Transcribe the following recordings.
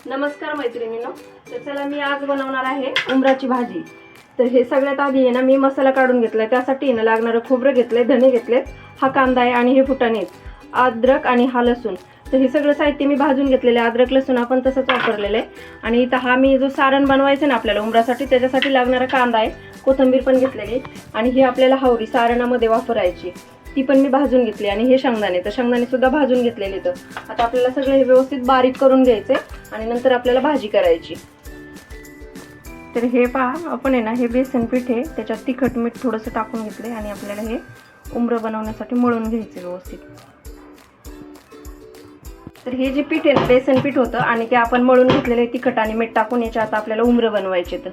नमस्कार मैत्रिणींनो, तर चला मी आज बनवणार आहे उंबराची भाजी। तर हे सगळ्यात आधी आहे ना मी मसाला काढून घेतलाय, त्यासाठी ना लागणारं खोबरं घेतलंय, धने घेतलेत, हा कांदा आहे आणि हे फुटाणे आहेत, अद्रक आणि हा लसूण। तर हे सगळं साहित्य मी भाजून घेतलेले, अद्रक लसूण आपण तसंच वापरलेलं आहे। आणि इथं हा मी जो सारण बनवायचं ना आपल्याला उंबरासाठी त्याच्यासाठी लागणारा कांदा आहे, कोथिंबीर पण घेतलेली आणि ही आपल्याला हावरी सारणामध्ये वापरायची ती पण मी भाजून घेतली। आणि हे शेंगदाणे, तर शेंगदाणे सुद्धा भाजून घेतलेले। तर आता आपल्याला सगळं हे व्यवस्थित बारीक करून घ्यायचे आणि नंतर आपल्याला भाजी करायची। तर हे पहा, आपण आहे ना हे बेसन पीठ आहे, त्याच्यात तिखट मीठ थोडंसं टाकून घेतले आणि आपल्याला हे उंबरं बनवण्यासाठी मळून घ्यायचे व्यवस्थित। तर हे जे पीठ आहे बेसन पीठ होतं आणि ते आपण मळून घेतलेले तिखट आणि मीठ टाकून याच्या आता आपल्याला उंबरं बनवायचे। तर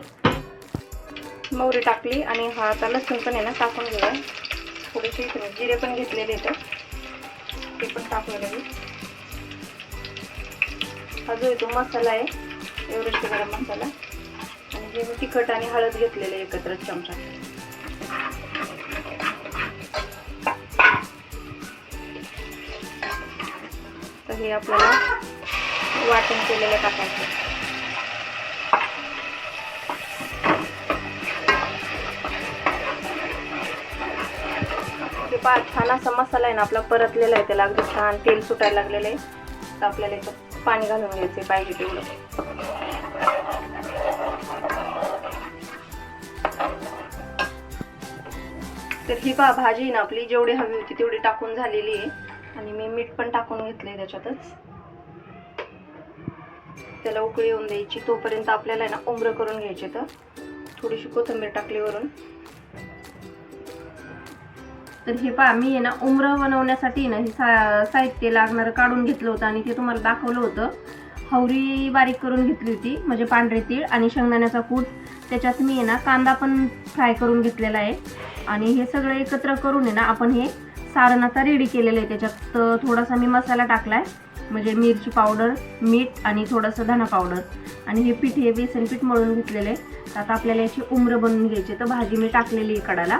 मोहरी टाकली आणि हा आता लसूण पण आहे ना टाकून घेऊया, थोडेसे जिरे पण घेतलेले आहेत ते पण टाकून घेऊ। हा जो तो मसाला आहे एव्हरेस्ट गरम मसाला आणि हे मी तिखट आणि हळद घेतलेले एकत्र चमचा। तर हे आपल्याला वाटण केलेलं टाकायचं। छान असा मसाला आहे ना आपला परतलेला आहे, त्याला अगदी छान तेल सुटायला लागलेलं आहे। तर आपल्याला इथं पाणी घालून घ्यायचं पाहिजे तेवढं। तर ही भाजी ना आपली जेवढी हवी होती तेवढी टाकून झालेली आहे आणि मी मीठ पण टाकून घेतलंय त्याच्यातच। त्याला उकळी येऊन द्यायची, तोपर्यंत आपल्याला ना उंबरं करून घ्यायचे। तर थोडीशी कोथिंबीर टाकली वरून। तर हे पहा, मी आहे ना उंबरं बनवण्यासाठी ना हे साहित्य लागणारं काढून घेतलं होतं आणि ते तुम्हाला दाखवलं होतं। हवरी बारीक करून घेतली होती, म्हणजे पांढरे तीळ आणि शेंगदाण्याचा कूट। त्याच्यात मी आहे ना कांदा पण फ्राय करून घेतलेला आहे आणि हे सगळं एकत्र करून आहे ना आपण हे सारण आता रेडी केलेलं आहे। त्याच्यात थोडासा मी मसाला टाकलाय, म्हणजे मिरची पावडर, मीठ आणि थोडंसं धना पावडर आणि हे पीठ हे बेसन पीठ मळून घेतलेलं आहे। आता आपल्याला याची उंबरं बनवून घ्यायची। तर भाजी मी टाकलेली आहे कडाला,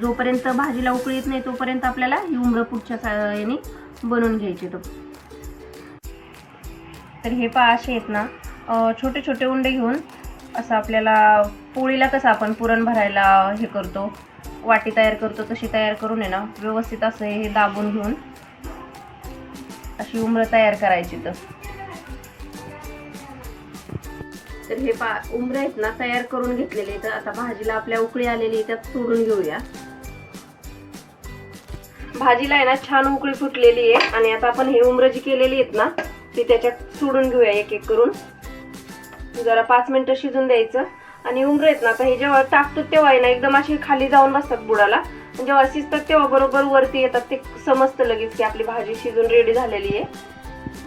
जोपर्यंत भाजीला उकळी येत नाही तोपर्यंत आपल्याला ही उंबरं पुढच्या याने बनवून घ्यायची। तर हे पहा, असे आहेत ना छोटे छोटे उंडे घेऊन असं आपल्याला पोळीला कसं आपण पुरण भरायला हे करतो, वाटी तयार करतो, तशी तयार करून आहे ना व्यवस्थित असं हे दाबून घेऊन अशी उंबरं तयार करायची। तर हे पहा, उंबरं आहेत ना तयार करून घेतलेले। तर आता भाजीला आपल्या उकळी आलेली त्यात सोडून घेऊया। भाजीला आहे ना छान उकळी फुटलेली आहे आणि आता आपण हे उंबरं जी केलेली आहेत ना ती त्याच्यात सोडून घेऊया एक एक करून। जरा 5 मिनिटं शिजून द्यायचं आणि उंबरं आहेत ना आता हे जेव्हा टाकतो तेव्हा आहे ना एकदम अशी खाली जाऊन बसतात बुडाला, जेव्हा शिजतात तेव्हा बरोबर वरती येतात, ते समजतं लगेच की आपली भाजी शिजून रेडी झालेली आहे।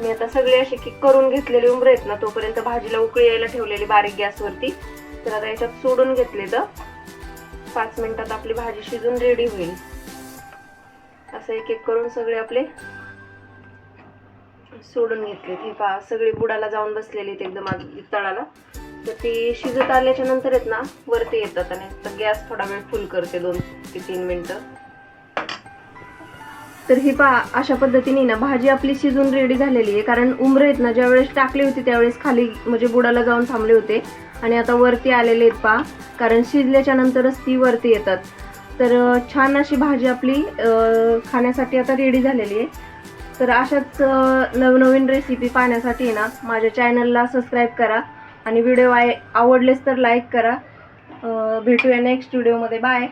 मी आता सगळे असे की करून घेतलेले उंबरं आहेत ना, तोपर्यंत भाजीला उकळी यायला ठेवलेली बारीक गॅसवरती। तर आता याच्यात सोडून घेतले तर 5 मिनिटात आपली भाजी शिजून रेडी होईल। असं एक एक करून सगळे आपले सोडून घेतले। हे पहा, सगळे बुडाला जाऊन बसलेले आहेत एकदम तळाला। तर ती शिजत आल्याच्या नंतर आहेत ना वरती येतात आणि तर गॅस थोडा वेळ फुल करते, 2 ते 3 मिनिटं। तर ही पहा, अशा पद्धतीने ना भाजी आपली शिजून रेडी झालेली आहे, कारण उंबरं आहेत ना ज्यावेळेस टाकली होती त्यावेळेस खाली म्हणजे बुडाला जाऊन थांबले होते आणि आता वरती आलेले आहेत पहा, कारण शिजल्याच्या नंतरच ती वरती येतात। तर छान अशी भाजी आपली खाण्यासाठी आता रेडी झालेली आहे। तर अशाच नवनवीन रेसिपी पाहण्यासाठी ना माझ्या चॅनलला सबस्क्राईब करा आणि व्हिडिओ आवडलेच तर लाईक करा। भेटूया नेक्स्ट व्हिडिओमध्ये। बाय।